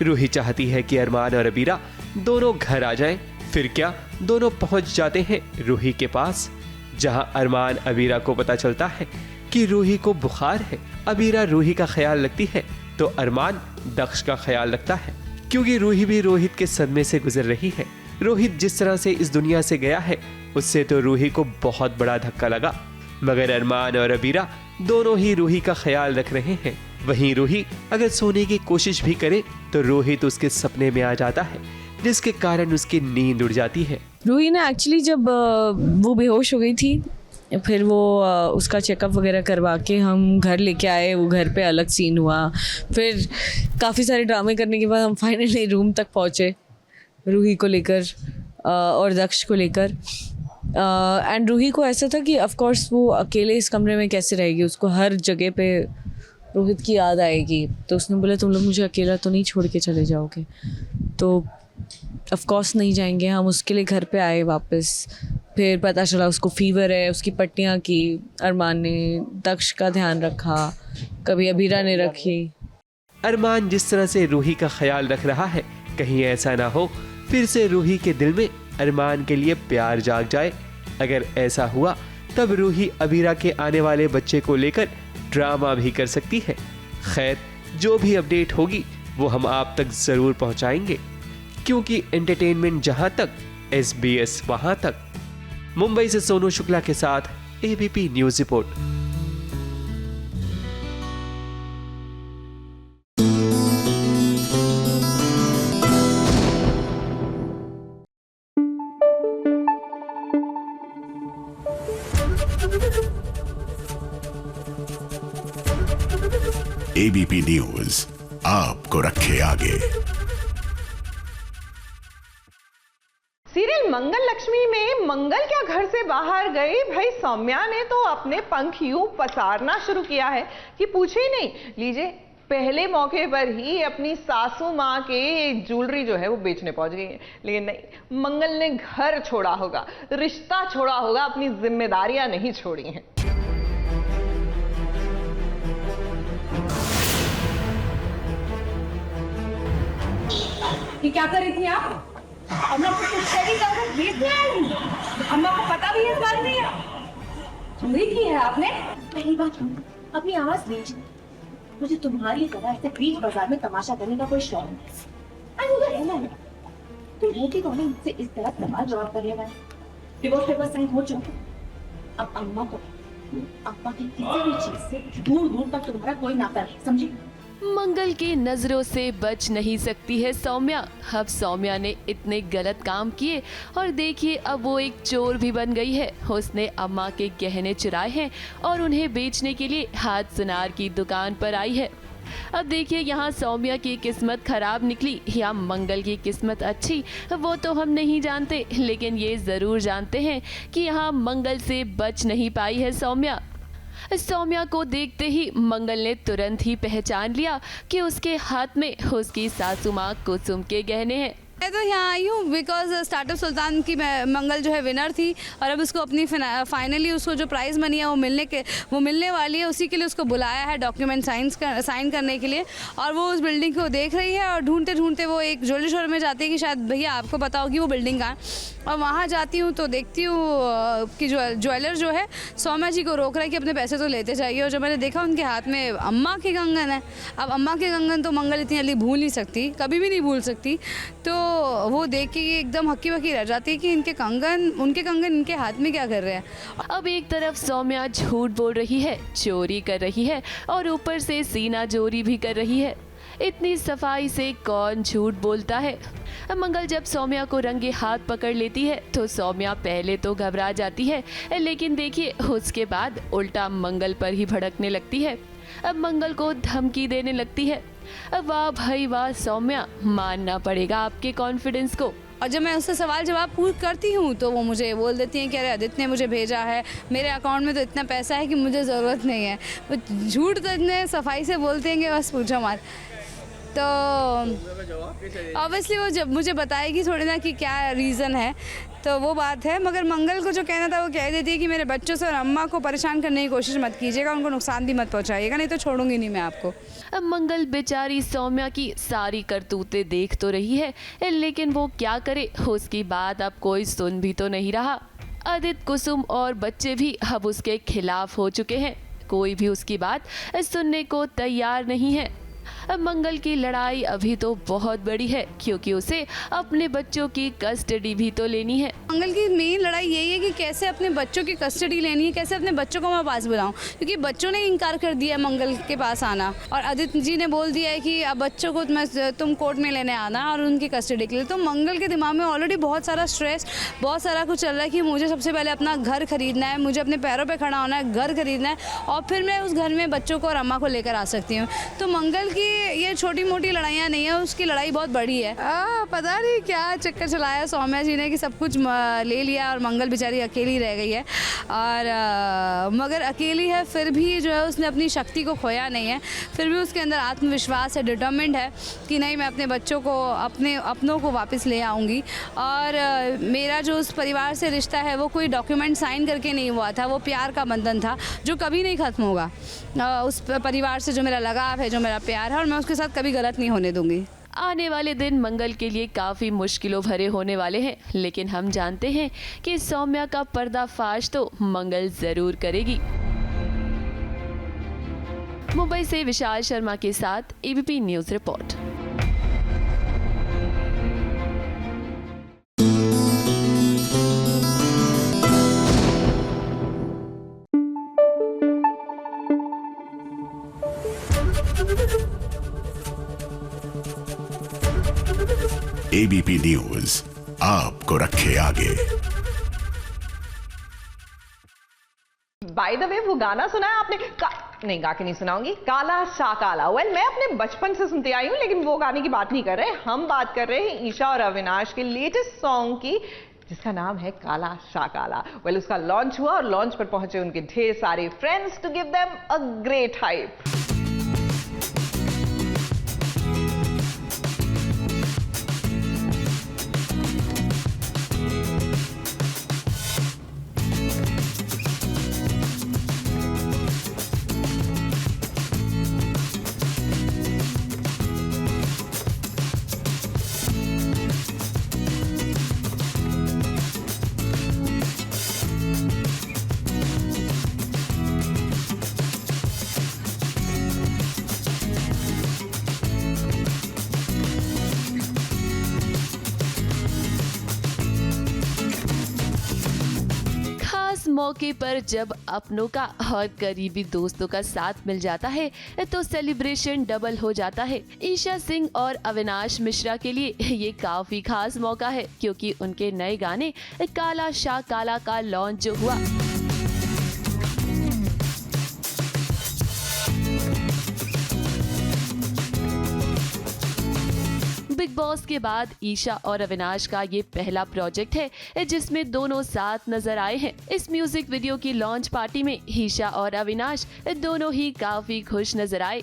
रूही चाहती है कि अरमान और अबीरा दोनों घर आ जाएं। फिर क्या, दोनों पहुंच जाते हैं रूही के पास, जहां अरमान अबीरा को पता चलता है कि रूही को बुखार है। अबीरा रूही का ख्याल रखती है तो अरमान दक्ष का ख्याल रखता है, क्योंकि रूही भी रोहित के सदमे से गुजर रही है। रोहित जिस तरह से इस दुनिया से गया है उससे तो रूही को बहुत बड़ा धक्का लगा, मगर अरमान और अबीरा दोनों ही रूही का ख्याल रख रहे हैं। वहीं रूही अगर सोने की कोशिश भी करे तो रोहित उसके सपने में आ जाता है, जिसके कारण उसकी नींद उड़ जाती है। रूही ने एक्चुअली जब वो बेहोश हो गई थी, फिर वो उसका चेकअप वगैरह करवा के हम घर लेके आए। वो घर पे अलग सीन हुआ, फिर काफ़ी सारे ड्रामे करने के बाद हम फाइनली रूम तक पहुँचे रूही को लेकर और दक्ष को लेकर। एंड रूही को ऐसा था कि ऑफ कोर्स वो अकेले इस कमरे में कैसे रहेगी, उसको हर जगह पे रोहित की याद आएगी। तो उसने बोला तुम लोग मुझे अकेला तो नहीं छोड़ के चले जाओगे, तो ऑफ कोर्स नहीं जाएंगे। हम उसके लिए घर पे आए वापस। फिर पता चला उसको फीवर है, उसकी पट्टियाँ की अरमान ने, दक्ष का ध्यान रखा, कभी अबीरा ने रखी। अरमान जिस तरह से रूही का ख्याल रख रहा है, कहीं ऐसा ना हो फिर से रूही के दिल में अरमान के लिए प्यार जाग जाए। अगर ऐसा हुआ तब रूही अबीरा के आने वाले बच्चे को लेकर ड्रामा भी कर सकती है। खैर, जो भी अपडेट होगी वो हम आप तक जरूर पहुंचाएंगे, क्योंकि एंटरटेनमेंट जहां तक, SBS वहां तक। मुंबई से सोनू शुक्ला के साथ ABP news report. ABP news आपको रखे आगे। सीरियल मंगल लक्ष्मी में मंगल क्या घर से बाहर गई, भाई सौम्या ने तो अपने पंख यूं पसारना शुरू किया है कि पूछे ही नहीं। लीजिए, पहले मौके पर ही अपनी सासू माँ के ज्वेलरी जो है वो बेचने पहुंच गई है। लेकिन नहीं, मंगल ने घर छोड़ा होगा, रिश्ता छोड़ा होगा, अपनी जिम्मेदारियां नहीं छोड़ी हैं। ये क्या कर रही थी आप? अम्मा को कुछ नहीं कर भेज दिया। अम्मा को पता भी है इस बारे में? चोरी की है आपने? पहली बात अपनी आवाज भेज। मुझे तुम्हारी तरह ऐसे बीच बाजार में तमाशा करने का कोई शौक नहीं। अरे उधर रहना है तो रोटी तो मुझसे इस तरह सवाल जवाब कर लेना है। डिवोर्स पेपर साइन हो चुके। अब अम्मा की किसी भी चीज से दूर दूर तक तुम्हारा कोई नाता है, समझी? मंगल की नजरों से बच नहीं सकती है सौम्या। अब सौम्या ने इतने गलत काम किए और देखिए अब वो एक चोर भी बन गई है। उसने अम्मा के गहने चुराए हैं और उन्हें बेचने के लिए हाथ सुनार की दुकान पर आई है। अब देखिए यहाँ सौम्या की किस्मत खराब निकली या मंगल की किस्मत अच्छी, वो तो हम नहीं जानते, लेकिन ये जरूर जानते हैं कि यहाँ मंगल से बच नहीं पाई है सौम्या। सौम्या को देखते ही मंगल ने तुरंत ही पहचान लिया कि उसके हाथ में उसकी सासू माँ कुसुम के गहने हैं। मैं तो यहाँ आई हूँ बिकॉज स्टार्टअप सुल्तान की मंगल जो है विनर थी और अब उसको अपनी फाइनली उसको जो प्राइज़ मनी है वो मिलने वाली है। उसी के लिए उसको बुलाया है डॉक्यूमेंट साइन करने के लिए। और वो उस बिल्डिंग को देख रही है और ढूंढते ढूंढते वो एक ज्वेलरी शोरूम में जाती है कि शायद भैया आपको पता होगी वो बिल्डिंग कहाँ। और वहाँ जाती हूँ तो देखती हूँ कि ज्वेलर जो है सौम्या जी को रोक रहा है कि अपने पैसे तो लेते जाइए। और जब मैंने देखा उनके हाथ में अम्मा के कंगन है। अब अम्मा के कंगन तो मंगल इतनी जल्दी भूल नहीं सकती, कभी भी नहीं भूल सकती। तो वो देख के एकदम हक्की बक्की रह जाती है कि उनके कंगन इनके हाथ में क्या कर रहे हैं। अब एक तरफ सौम्या झूठ बोल रही है, चोरी कर रही है और ऊपर से सीना चोरी भी कर रही है। इतनी सफाई से कौन झूठ बोलता है। मंगल जब सौम्या को रंगे हाथ पकड़ लेती है तो सौम्या पहले तो घबरा जाती है, लेकिन देखिए उसके बाद उल्टा मंगल पर ही भड़कने लगती है। अब मंगल को धमकी देने लगती है। वाह भाई वाह सौम्या, मानना पड़ेगा आपके कॉन्फिडेंस को। और जब मैं उससे सवाल जवाब करती हूँ तो वो मुझे बोल देती हैं कि अरे आदित्य ने मुझे भेजा है, मेरे अकाउंट में तो इतना पैसा है कि मुझे ज़रूरत नहीं है। वो झूठ तो इतने सफाई से बोलते हैं कि बस पूछो मत। तो ऑब्वियसली वो जब मुझे बताएगी थोड़ी ना कि क्या रीज़न है, तो वो बात है। मगर मंगल को जो कहना था वो कह देती है कि मेरे बच्चों से और अम्मा को परेशान करने की कोशिश मत कीजिएगा, उनको नुकसान भी मत पहुंचाइएगा, नहीं तो छोड़ूंगी नहीं मैं आपको। अब मंगल बेचारी सौम्या की सारी करतूतें देख तो रही है, लेकिन वो क्या करे, उसकी बात अब कोई सुन भी तो नहीं रहा। आदित्य, कुसुम और बच्चे भी अब उसके खिलाफ हो चुके हैं, कोई भी उसकी बात सुनने को तैयार नहीं है। अब मंगल की लड़ाई अभी तो बहुत बड़ी है, क्योंकि उसे अपने बच्चों की कस्टडी भी तो लेनी है। मंगल की मेन लड़ाई यही है कि कैसे अपने बच्चों की कस्टडी लेनी है, कैसे अपने बच्चों को मैं पास बुलाऊं, क्योंकि बच्चों ने इनकार कर दिया है मंगल के पास आना, और आदित्य जी ने बोल दिया है कि अब बच्चों को तुम कोर्ट में लेने आना और उनकी कस्टडी के लिए। तो मंगल के दिमाग में ऑलरेडी बहुत सारा स्ट्रेस, बहुत सारा कुछ चल रहा है कि मुझे सबसे पहले अपना घर खरीदना है, मुझे अपने पैरों पर खड़ा होना है, घर खरीदना है, और फिर मैं उस घर में बच्चों को और अम्मा को लेकर आ सकती हूँ। तो मंगल की ये छोटी मोटी लड़ाइयाँ नहीं है, उसकी लड़ाई बहुत बड़ी है। पता नहीं क्या चक्कर चलाया सौम्या जी ने कि सब कुछ ले लिया और मंगल बेचारी अकेली रह गई है। और मगर अकेली है फिर भी जो है उसने अपनी शक्ति को खोया नहीं है, फिर भी उसके अंदर आत्मविश्वास है, डिटर्मिन्ड है कि नहीं मैं अपने बच्चों को अपनों को वापस ले आऊँगी। और मेरा जो उस परिवार से रिश्ता है वो कोई डॉक्यूमेंट साइन करके नहीं हुआ था, वो प्यार का बंधन था जो कभी नहीं ख़त्म होगा। उस परिवार से जो मेरा लगाव है, जो मेरा प्यार है, और मैं उसके साथ कभी गलत नहीं होने दूंगी। आने वाले दिन मंगल के लिए काफ़ी मुश्किलों भरे होने वाले हैं, लेकिन हम जानते हैं कि सौम्या का पर्दाफाश तो मंगल ज़रूर करेगी। मुंबई से विशाल शर्मा के साथ ABP news report. ABP news आपको रखे आगे। बाय द वे वो गाना सुना है आपने? नहीं, गा के नहीं सुनाऊंगी। काला सा काला, वेल मैं अपने बचपन से सुनती आई हूँ, लेकिन वो गाने की बात नहीं कर रहे। हम बात कर रहे हैं ईशा और अविनाश के लेटेस्ट सॉन्ग की, जिसका नाम है काला सा काला। वेल उसका लॉन्च हुआ और लॉन्च पर पहुंचे उनके ढेर सारे friends to give them a great hype. मौके पर जब अपनों का और करीबी दोस्तों का साथ मिल जाता है तो सेलिब्रेशन डबल हो जाता है। ईशा सिंह और अविनाश मिश्रा के लिए ये काफी खास मौका है, क्योंकि उनके नए गाने काला सा काला का लॉन्च जो हुआ बिग बॉस के बाद ईशा और अविनाश का ये पहला प्रोजेक्ट है जिसमें दोनों साथ नजर आए हैं। इस म्यूजिक वीडियो की लॉन्च पार्टी में ईशा और अविनाश दोनों ही काफी खुश नजर आए।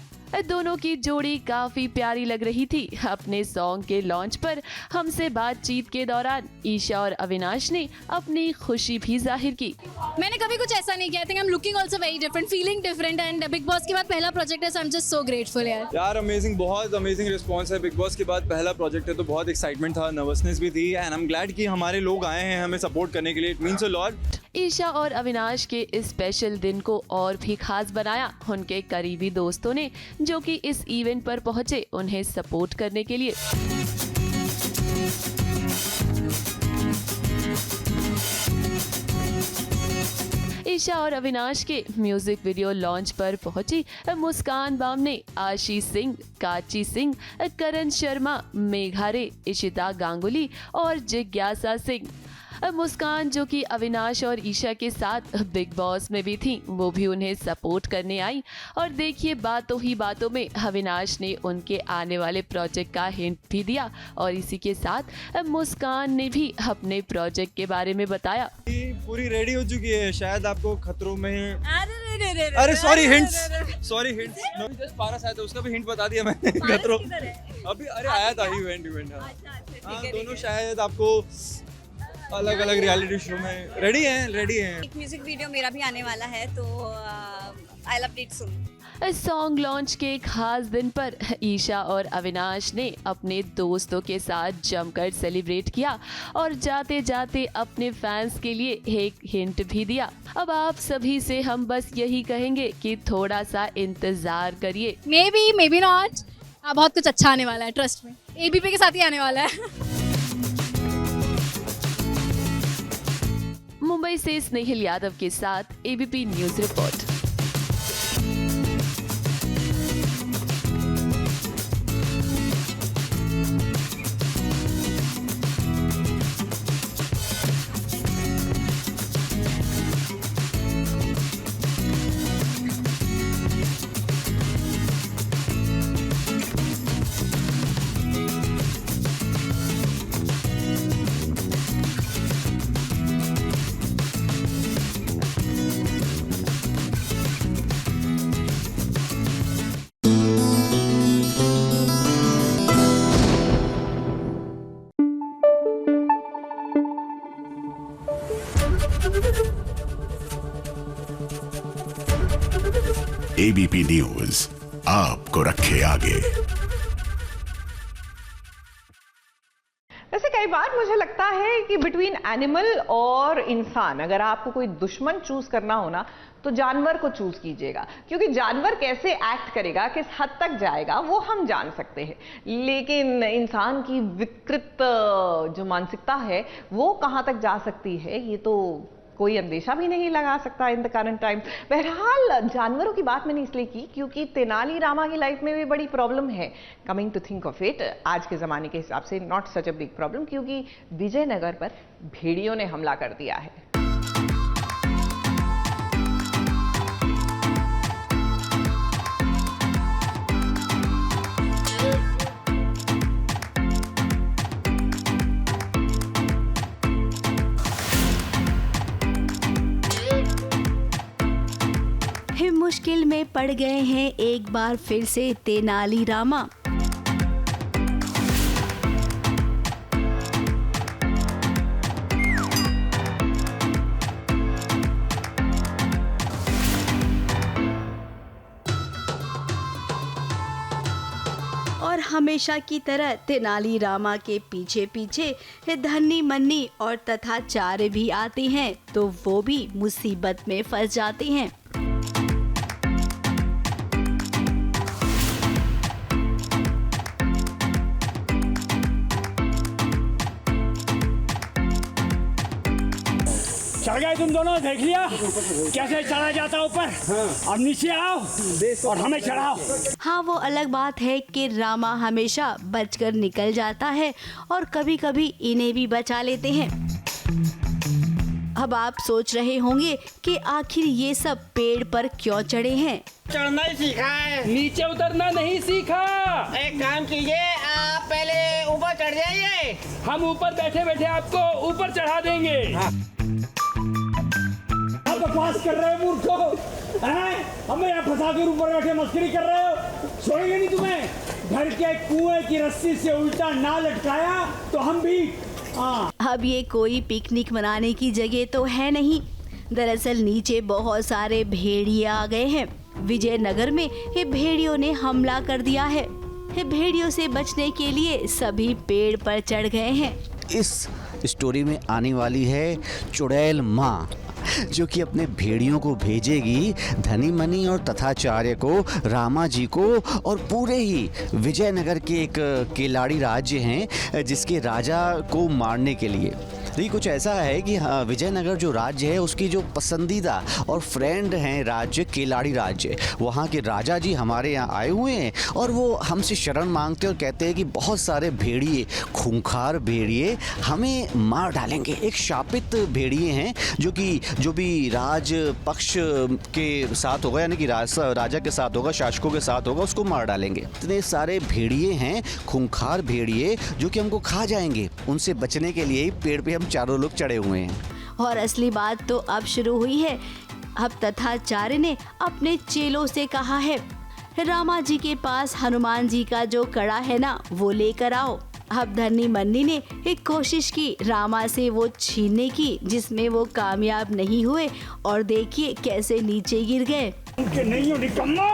दोनों की जोड़ी काफी प्यारी लग रही थी। अपने सॉन्ग के लॉन्च पर हमसे बातचीत के दौरान ईशा और अविनाश ने अपनी खुशी भी जाहिर की। मैंने कभी कुछ ऐसा नहीं किया। I think I am looking also very different, feeling different, and Bigg Boss के बाद पहला प्रोजेक्ट है, so I am just so grateful यार। अमेजिंग, बहुत अमेजिंग रिस्पांस है। बिग बॉस के बाद पहला प्रोजेक्ट है तो बहुत एक्साइटमेंट था, नर्वसनेस भी थी, एंड आई एम ग्लैड कि हमारे लोग आए हैं हमें सपोर्ट करने के लिए। It means a lot. Isha और अविनाश के इस स्पेशल दिन को और भी खास बनाया उनके करीबी दोस्तों ने, जो कि इस इवेंट पर पहुंचे उन्हें सपोर्ट करने के लिए। ईशा और अविनाश के म्यूजिक वीडियो लॉन्च पर पहुंची मुस्कान बामने, आशीष सिंह, काची सिंह, करण शर्मा, मेघा रे, इशिता गांगुली और जिज्ञासा सिंह। मुस्कान जो कि अविनाश और ईशा के साथ बिग बॉस में भी थी, वो भी उन्हें सपोर्ट करने आई। और देखिए बातों ही बातों में अविनाश ने उनके आने वाले प्रोजेक्ट का हिंट भी दिया, और इसी के साथ मुस्कान ने भी अपने प्रोजेक्ट के बारे में बताया। पूरी रेडी हो चुकी है, शायद आपको खतरों में अरे सॉरी हिंट्स जस्ट पारस आया था, उसका भी हिंट बता दिया मैंने। खतरों अभी अरे आया था इवेंट। हाँ दोनों शायद आपको अलग अलग रियलिटी शो में रेडी हैं। एक म्यूजिक वीडियो मेरा भी आने वाला है, तो I love it soon. Song launch के खास दिन पर ईशा और अविनाश ने अपने दोस्तों के साथ जमकर सेलिब्रेट किया और जाते जाते अपने फैंस के लिए एक हिंट भी दिया। अब आप सभी से हम बस यही कहेंगे कि थोड़ा सा इंतजार करिए। मे बी नॉट, बहुत कुछ अच्छा आने वाला है, ट्रस्ट में। एबीपी के साथ ही आने वाला है। मुंबई से स्नेहिल यादव के साथ ABP news report. ABP news आपको रखे आगे। वैसे कई बार मुझे लगता है कि बिटवीन एनिमल और इंसान अगर आपको कोई दुश्मन चूज करना हो ना, तो जानवर को चूज कीजिएगा, क्योंकि जानवर कैसे एक्ट करेगा, किस हद तक जाएगा, वो हम जान सकते हैं, लेकिन इंसान की विकृत जो मानसिकता है वो कहाँ तक जा सकती है, ये तो कोई अंदेशा भी नहीं लगा सकता इन द करंट टाइम। बहरहाल जानवरों की बात मैंने इसलिए की क्योंकि तेनाली रामा की लाइफ में भी बड़ी प्रॉब्लम है। Coming to think of it, आज के ज़माने के हिसाब से not such a big problem, क्योंकि विजयनगर पर भेड़ियों ने हमला कर दिया है। मुश्किल में पड़ गए हैं एक बार फिर से तेनाली रामा। और हमेशा की तरह तेनाली रामा के पीछे पीछे धन्नी मन्नी और तथाचार्य भी आते हैं, तो वो भी मुसीबत में फंस जाते हैं। चढ़ गए तुम दोनों, देख लिया कैसे चढ़ा जाता ऊपर। अब नीचे आओ और हमें चढ़ाओ। हाँ, वो अलग बात है कि रामा हमेशा बचकर निकल जाता है और कभी कभी इन्हें भी बचा लेते हैं। अब आप सोच रहे होंगे कि आखिर ये सब पेड़ पर क्यों चढ़े हैं। चढ़ना ही सीखा है, नीचे उतरना नहीं सीखा। एक काम कीजिए, आप पहले ऊपर चढ़ जाइए, हम ऊपर बैठे बैठे आपको ऊपर चढ़ा देंगे। बकवास कर रहे हो मूर्खो, हमें यहाँ फंसा कर ऊपर बैठे मस्करी कर रहे हो। छोड़ेंगे नहीं तुम्हें। घर के कुएं की रस्सी से उल्टा ना लटकाया तो हम भी। अब ये कोई पिकनिक मनाने की जगह तो है नहीं। दरअसल नीचे बहुत सारे भेड़िए आ गए हैं। विजयनगर में ये भेड़ियों ने हमला कर दिया है। ये भेड़ियों से बचने के लिए सभी पेड़ पर चढ़ गए हैं। इस स्टोरी में आने वाली है चुड़ैल माँ, जो कि अपने भेड़ियों को भेजेगी धनी मनी और तथाचार्य को, रामा जी को और पूरे ही विजयनगर के एक केलाड़ी राज्य हैं जिसके राजा को मारने के लिए। ये कुछ ऐसा है कि विजयनगर जो राज्य है उसकी जो पसंदीदा और फ्रेंड हैं राज्य केलाड़ी राज्य, वहाँ के राजा जी हमारे यहाँ आए हुए हैं और वो हमसे शरण मांगते और कहते हैं कि बहुत सारे भेड़िए, खूंखार भेड़िए हमें मार डालेंगे। एक शापित भेड़िए हैं जो भी राज पक्ष के साथ होगा, यानी कि राजा के साथ होगा, शासकों के साथ होगा, उसको मार डालेंगे। इतने सारे भेड़िए हैं, खूंखार भेड़िए, जो कि हमको खा जाएंगे। उनसे बचने के लिए पेड़ पे हम चारों लोग चढ़े हुए हैं। और असली बात तो अब शुरू हुई है। अब तथाचार्य ने अपने चेलों से कहा है, रामा जी के पास हनुमान जी का जो कड़ा है ना, वो लेकर आओ। अब धनी मन्नी ने एक कोशिश की रामा से वो छीनने की, जिसमें वो कामयाब नहीं हुए और देखिए कैसे नीचे गिर गए। नहीं हो निकम्मो।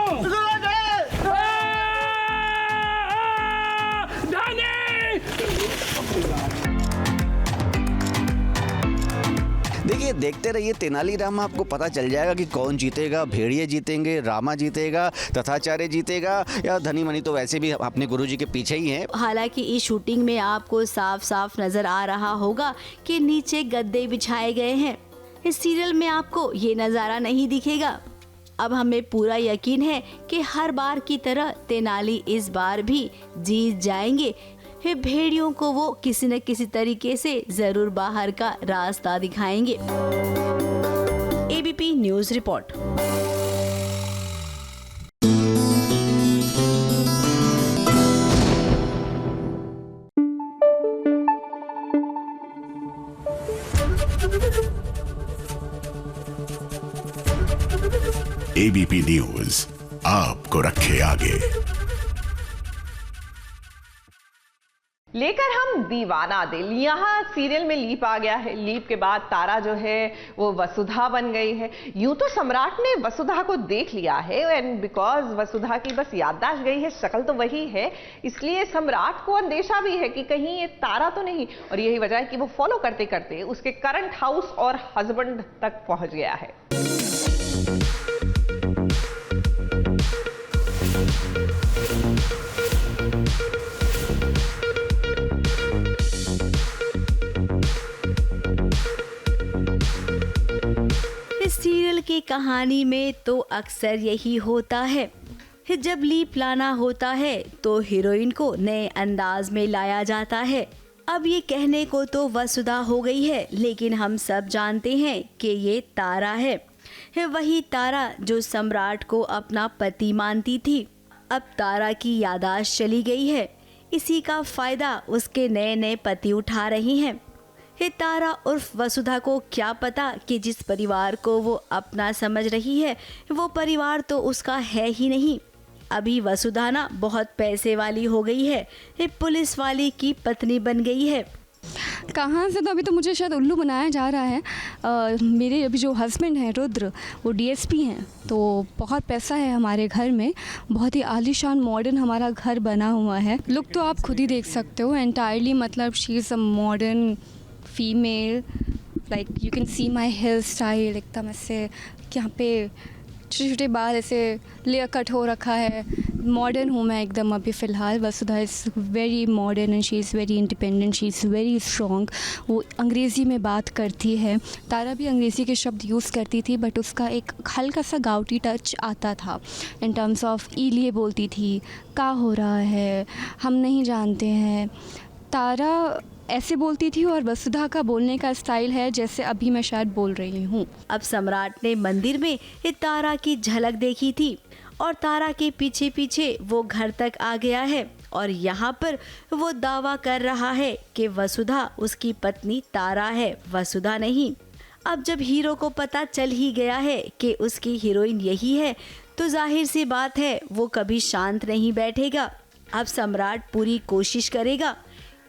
देखिए, देखते रहिए तेनालीराम, आपको पता चल जाएगा कि कौन जीतेगा। भेड़िए जीतेंगे, रामा जीतेगा, तथाचार्य जीतेगा या धनी मनी तो वैसे भी अपने गुरुजी के पीछे ही हैं। हालांकि इस शूटिंग में आपको साफ साफ नजर आ रहा होगा कि नीचे गद्दे बिछाए गए हैं। इस सीरियल में आपको ये नज़ारा नहीं दिखेगा। अब हमें पूरा यकीन है कि हर बार की तरह तेनाली इस बार भी जीत जाएंगे। भेड़ियों को वो किसी न किसी तरीके से जरूर बाहर का रास्ता दिखाएंगे। ABP news report. ABP news आपको रखे आगे। लेकर हम दीवाना दिल। यहाँ सीरियल में लीप आ गया है। लीप के बाद तारा जो है वो वसुधा बन गई है। यूं तो सम्राट ने वसुधा को देख लिया है, एंड बिकॉज वसुधा की बस याददाश्त गई है, शक्ल तो वही है, इसलिए सम्राट को अंदेशा भी है कि कहीं ये तारा तो नहीं। और यही वजह है कि वो फॉलो करते करते उसके करंट हाउस और हस्बैंड तक पहुंच गया है। सीरियल की कहानी में तो अक्सर यही होता है। जब लीप लाना होता है तो हीरोइन को नए अंदाज में लाया जाता है। अब ये कहने को तो वसुधा हो गई है, लेकिन हम सब जानते हैं कि ये तारा है। वही तारा जो सम्राट को अपना पति मानती थी। अब तारा की याददाश्त चली गई है। इसी का फायदा उसके नए नए पति उठा रही हैं। तारा उर्फ वसुधा को क्या पता कि जिस परिवार को वो अपना समझ रही है वो परिवार तो उसका है ही नहीं। अभी वसुधा ना बहुत पैसे वाली हो गई है, पुलिस वाली की पत्नी बन गई है। कहाँ से तो अभी तो मुझे शायद उल्लू बनाया जा रहा है। मेरे अभी जो हस्बैंड हैं रुद्र, वो डीएसपी हैं, तो बहुत पैसा है हमारे घर में। बहुत ही आलीशान मॉडर्न हमारा घर बना हुआ है। लुक तो आप खुद ही देख सकते हो एंटायरली, मतलब she is a modern female. Like you can see my hair style, एकदम ऐसे यहाँ पे छोटे छोटे बाल ऐसे लेयर कट हो रखा है। मॉडर्न हूँ मैं एकदम अभी फ़िलहाल। Vasudha is very modern and she is very independent, she is very strong. वो अंग्रेज़ी में बात करती है। तारा भी अंग्रेज़ी के शब्द यूज़ करती थी, बट उसका एक हल्का सा गाउटी टच आता था। इन टर्म्स ऑफ इलिए बोलती थी, का हो रहा है, हम नहीं जानते हैं। तारा ऐसे बोलती थी और वसुधा का बोलने का स्टाइल है जैसे अभी मैं शायद बोल रही हूँ। अब सम्राट ने मंदिर में तारा की झलक देखी थी और तारा के पीछे पीछे वो घर तक आ गया है और यहाँ पर वो दावा कर रहा है कि वसुधा उसकी पत्नी तारा है, वसुधा नहीं। अब जब हीरो को पता चल ही गया है कि उसकी हीरोइन यही है, तो जाहिर सी बात है वो कभी शांत नहीं बैठेगा। अब सम्राट पूरी कोशिश करेगा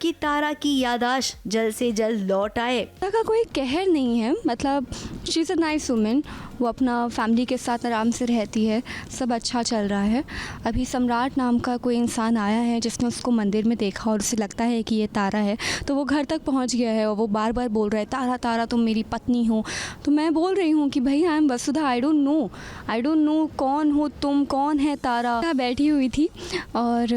कि तारा की याददाश्त जल्द से जल्द लौट आए। तारा का कोई कहर नहीं है, मतलब she is a nice women. वो अपना फैमिली के साथ आराम से रहती है, सब अच्छा चल रहा है। अभी सम्राट नाम का कोई इंसान आया है जिसने उसको मंदिर में देखा और उसे लगता है कि ये तारा है, तो वो घर तक पहुंच गया है और वो बार बार बोल रहा है, तारा तारा तुम मेरी पत्नी हो। तो मैं बोल रही हूँ कि भाई I am Vasudha, I don't know कौन हो तुम, कौन है तारा। बैठी हुई थी और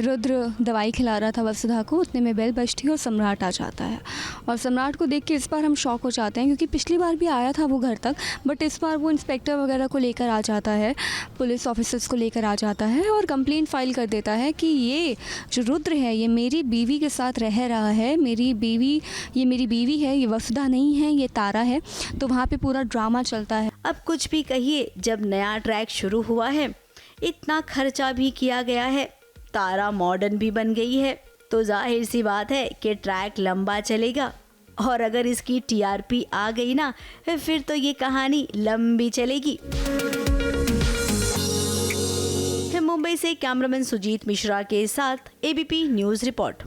रुद्र दवाई खिला रहा था वसुधा को, उतने में बेल बजती है और सम्राट आ जाता है। और सम्राट को देख के इस बार हम शॉक हो जाते हैं, क्योंकि पिछली बार भी आया था वो घर तक, बट इस बार वो इंस्पेक्टर वगैरह को लेकर आ जाता है, पुलिस ऑफिसर्स को लेकर आ जाता है और कंप्लेंट फाइल कर देता है कि ये जो रुद्र है ये मेरी बीवी के साथ रह रहा है, ये मेरी बीवी है, ये वसुधा नहीं है, ये तारा है। तो वहाँ पे पूरा ड्रामा चलता है। अब कुछ भी कहिए, जब नया ट्रैक शुरू हुआ है, इतना खर्चा भी किया गया है, तारा मॉडर्न भी बन गई है, तो जाहिर सी बात है कि ट्रैक लंबा चलेगा। और अगर इसकी टीआरपी आ गई ना, फिर तो ये कहानी लंबी चलेगी। मुंबई से कैमरामैन सुजीत मिश्रा के साथ ABP news report.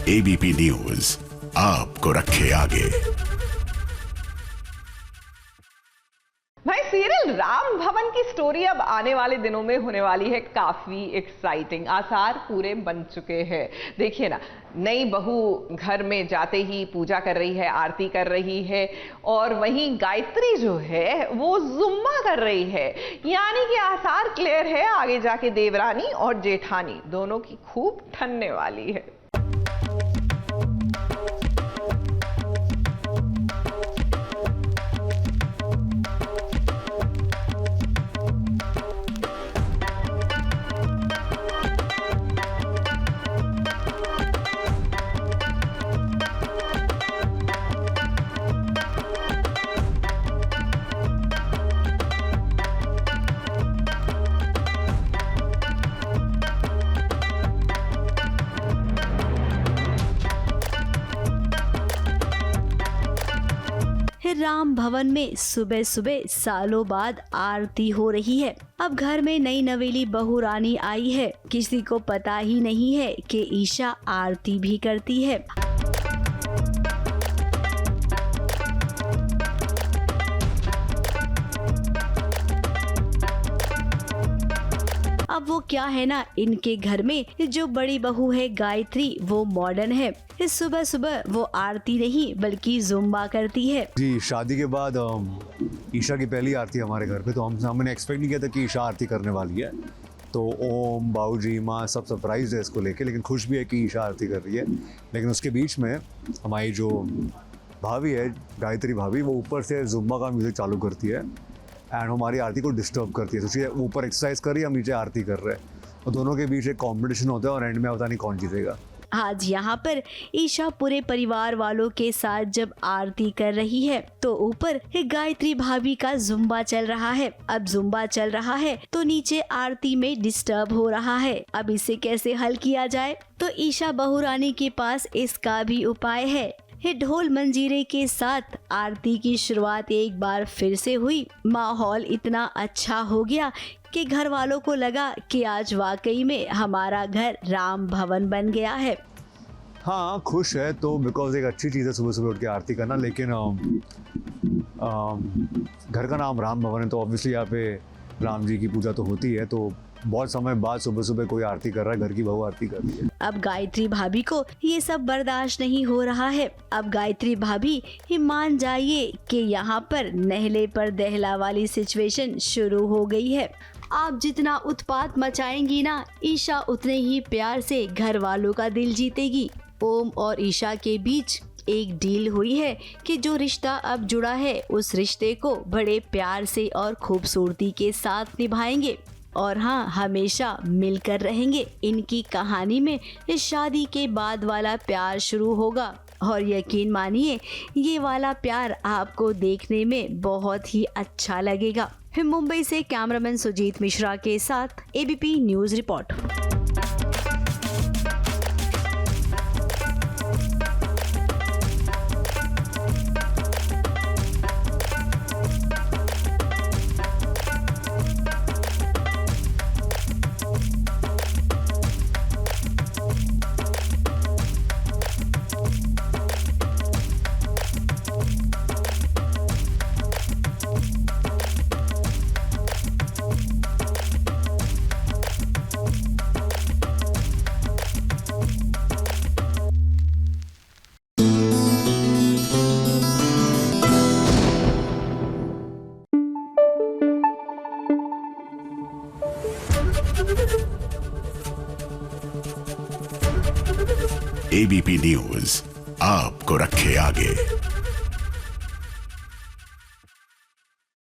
ABP news आपको रखे आगे। भाई सीरियल राम भवन की स्टोरी अब आने वाले दिनों में होने वाली है काफी एक्साइटिंग। आसार पूरे बन चुके हैं। देखिए ना, नई बहू घर में जाते ही पूजा कर रही है, आरती कर रही है, और वहीं गायत्री जो है वो जुम्मा कर रही है। यानी कि आसार क्लियर है, आगे जाके देवरानी और जेठानी दोनों की खूब ठनने वाली है। राम भवन में सुबह सुबह सालों बाद आरती हो रही है। अब घर में नई नवेली बहू रानी आई है। किसी को पता ही नहीं है कि ईशा आरती भी करती है। अब वो क्या है ना, इनके घर में जो बड़ी बहू है गायत्री वो मॉडर्न है। इस सुबह सुबह वो आरती नहीं बल्कि जुम्बा करती है। जी, शादी के बाद ईशा की पहली आरती हमारे घर पे, तो हमने एक्सपेक्ट नहीं किया था कि ईशा आरती करने वाली है। तो ओम, बाबूजी, माँ सब सरप्राइज है इसको लेके, लेकिन खुश भी है कि ईशा आरती कर रही है। लेकिन उसके बीच में हमारी जो भाभी है, गायत्री भाभी, वो ऊपर से जुम्बा का म्यूज़िक चालू करती है एंड हमारी आरती को डिस्टर्ब करती है। सोचिए, ऊपर एक्सरसाइज कर रही है, हम नीचे आरती कर रहे हैं, और दोनों के बीच एक कॉम्पिटिशन होता है और एंड में पता नहीं कौन जीतेगा। आज यहाँ पर ईशा पूरे परिवार वालों के साथ जब आरती कर रही है तो ऊपर गायत्री भाभी का जुम्बा चल रहा है। अब जुम्बा चल रहा है तो नीचे आरती में डिस्टर्ब हो रहा है। अब इसे कैसे हल किया जाए? तो ईशा बहुरानी के पास इसका भी उपाय है। ढोल मंजीरे के साथ आरती की शुरुआत एक बार फिर से हुई। माहौल इतना अच्छा हो गया कि घर वालों को लगा कि आज वाकई में हमारा घर राम भवन बन गया है। हाँ, खुश है तो बिकॉज एक अच्छी चीज़ है सुबह सुबह उठ के आरती करना, लेकिन घर का नाम राम भवन है तो ऑब्वियसली यहाँ पे राम जी की पूजा तो होती है। तो बहुत समय बाद सुबह सुबह कोई आरती कर रहा है, घर की बहू आरती कर रही है। अब गायत्री भाभी को ये सब बर्दाश्त नहीं हो रहा है। अब गायत्री भाभी ही मान जाइए कि यहाँ पर नहले पर दहला वाली सिचुएशन शुरू हो गई है। आप जितना उत्पात मचाएंगी ना, ईशा उतने ही प्यार से घर वालों का दिल जीतेगी। ओम और ईशा के बीच एक डील हुई है कि जो रिश्ता अब जुड़ा है उस रिश्ते को बड़े प्यार से और खूबसूरती के साथ निभाएंगे और हाँ, हमेशा मिलकर रहेंगे। इनकी कहानी में इस शादी के बाद वाला प्यार शुरू होगा और यकीन मानिए ये वाला प्यार आपको देखने में बहुत ही अच्छा लगेगा। मुंबई से कैमरामैन सुजीत मिश्रा के साथ ABP news report. ABP news आपको रखे आगे।